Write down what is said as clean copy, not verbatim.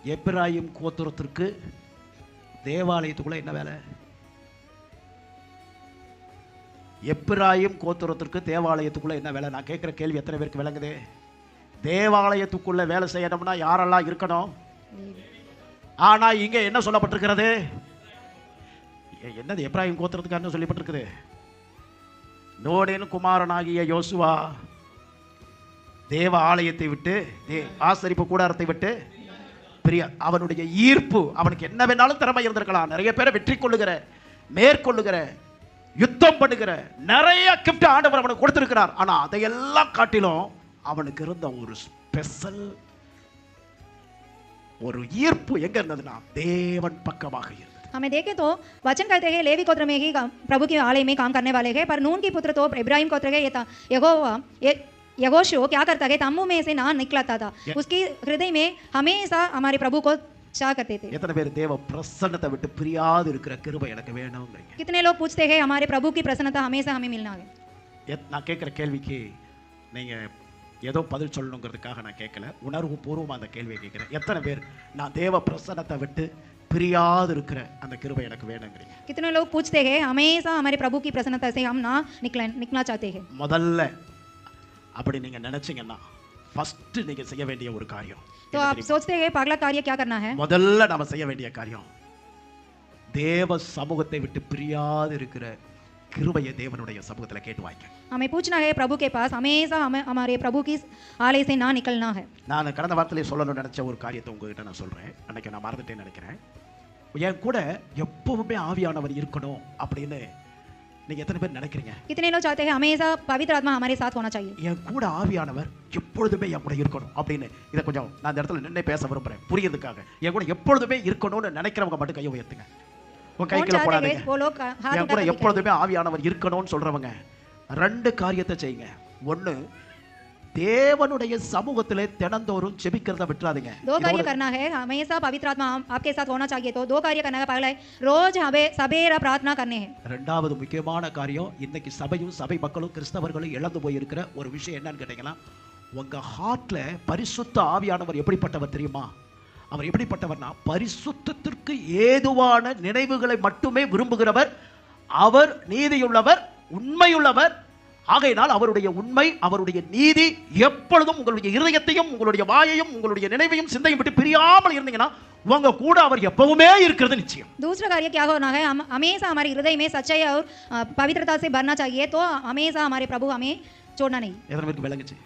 எப்பிராயிம் கோத்திரத்திற்கு தேவாலயத்துக்குள்ள என்ன வேலை? எப்பிராயிம் கோத்திரத்திற்கு தேவாலயத்துக்குள்ள என்ன வேலை? நான் கேட்குற கேள்வி எத்தனை பேருக்கு விளங்குது? தேவாலயத்துக்குள்ள வேலை செய்யணும்னா யாரெல்லாம் இருக்கணும்? ஆனா இங்க என்ன சொல்லப்பட்டிருக்கிறது? என்னது எப்பிராயிம் கோத்திரத்துக்கு என்ன சொல்லப்பட்டிருக்குது? நூனின் குமாரனாகிய யோசுவா தேவ ஆலயத்தை விட்டு, ஆசரிப்பு கூடாரத்தை விட்டு பிரியா. அவனுடைய ஈர்ப்பு, அவனுக்கு என்ன வேணாலும் திறமை இருந்திருக்கலாம். நிறைய பேரை வெற்றி கொள்ளுகிற, மேற்கொள்ளுகிற, யுத்தம் பண்ணுகிற நிறைய கிஃப்ட் ஆண்டவர் அவனுக்கு கொடுத்திருக்கிறார். ஆனா அதையெல்லாம் காட்டிலும் அவனுக்கு இருந்த ஒரு ஸ்பெஷல் ஒரு ஈர்ப்பு எங்க இருந்ததுன்னா தேவன் பக்கமாக இருந்தது. हमें देखें तो वचन कहते हैं लेवी गोत्र में ही प्रभु के आलय में काम करने वाले हैं, पर नून की पुत्र तो इब्राहिम गोत्र के यहोशू क्या करता है, तम्बू में से ना निकलता था, उसकी हृदय में हमेशा हमारे प्रभु को चाह करते थे. எத்தனை பேர் தேவ பிரசன்னத்தை விட்டு பிரியாது இருக்கிற கிருபை எனக்கு வேணும்ங்கறீங்க? कितने लोग पूछते हैं हमारे प्रभु की प्रसन्नता हमेशा हमें मिलना है? நான் கேட்குற கேள்விக்கு நீங்க ஏதோ பதில் சொல்லணுங்கிறதுக்காக நான் கேட்கல, உணர்வு பூர்வமாக அந்த கேள்வியை கேட்குறேன். எத்தனை பேர் நான் தேவ பிரசன்னத்தை விட்டு பிரியாது இருக்கிற அந்த கிருபை எனக்கு வேணும்ங்கறீங்க? कितने लोग पूछते हैं हमेशा हमारे प्रभु की प्रसन्नता से हम ना निकलना चाहते हैं? முதல்ல அப்படி நீங்க நினைச்சீங்கன்னா ஃபர்ஸ்ட் நீங்க செய்ய வேண்டிய ஒரு காரியம், तो आप सोचते हैं पहला कार्य क्या करना है? முதல்ல நாம செய்ய வேண்டிய காரியம் தேவ சமூகத்தை விட்டு பிரியாது இருக்கிற கிருபையை தேவனுடைய சமூகத்துல கேட்டு வாங்க. हमें पूछना है प्रभु के पास हमेशा हमारे प्रभु की आलय से ना निकलना है. நான் கடந்த வாரத்திலே சொல்லணும்னு நினைச்ச ஒரு காரியத்தை உங்ககிட்ட நான் சொல்றேன். அன்னைக்கு நான் மறந்துட்டேன்னு நினைக்கிறேன். என் கூட எப்பவுமே ஆவியானவர் இருக்கணும் அப்படின்னு நீங்க எத்தனை பேர் நினைக்கிறீங்க? कितने लोग चाहते हैं हमेशा पवित्र आत्मा हमारे साथ होना चाहिए? என் கூட ஆவியானவர் எப்பொழுதுமே என் கூட இருக்கணும் அப்படின்னு இதை கொஞ்சம் நான் இந்த இடத்துல நின்று பேச விரும்புறேன் புரியுறதுக்காக. என் கூட எப்பொழுதுமே இருக்கணும்னு நினைக்கிறவங்க மட்டும் கையை உயர்த்துங்க. உங்க கைக்குள்ள போடாதீங்க. என் கூட எப்பொழுதுமே ஆவியானவர் இருக்கணும்னு சொல்றவங்க ரெண்டு காரியத்தை செய்யுங்க. ஒண்ணு, தேவனுடைய சமூகத்திலே தினந்தோறும் ஜெபிக்கிறத விட்டுறாதீங்க. दो कार्य करना है, हमेशा पवित्र आत्मा आपके साथ होना चाहिए. तो दो कार्य करना है. पहला है रोज हमें सवेरा प्रार्थना करने हैं. ரெண்டாவது முக்கியமான காரியம், இன்னைக்கு சபையும் சபை மக்களும் கிறிஸ்தவர்களும் இழந்து போயிருக்கிற ஒரு விஷயம் என்னன்னு கேட்டீங்கன்னா, உங்க ஹார்ட்ல பரிசுத்த ஆவியானவர் எப்படிப்பட்டவர் தெரியுமா? அவர் எப்படிப்பட்டவர்னா பரிசுத்தத்திற்கு ஏதுவான நினைவுகளை மட்டுமே விரும்புகிறவர். அவர் நீதியுள்ளவர், உண்மையுள்ளவர். ஆகையினால் அவருடைய உண்மை, அவருடைய நீதி எப்பொழுதும் உங்களுடைய இதயத்தையும் உங்களுடைய வாயையும் உங்களுடைய நினைவையும் சிந்தையும் விட்டு பிரியாமல் இருந்தீங்கன்னா உங்க கூட அவர் எப்பவுமே இருக்கிறது நிச்சயம். दूसरा कार्य क्या होना है, हमेशा हमारे हृदय में सच्चाई और पवित्रता से भरना चाहिए. तो हमेशा हमारे प्रभु हमें छोड़ना नहीं. எத்தனை பேருக்கு விளங்குச்சு?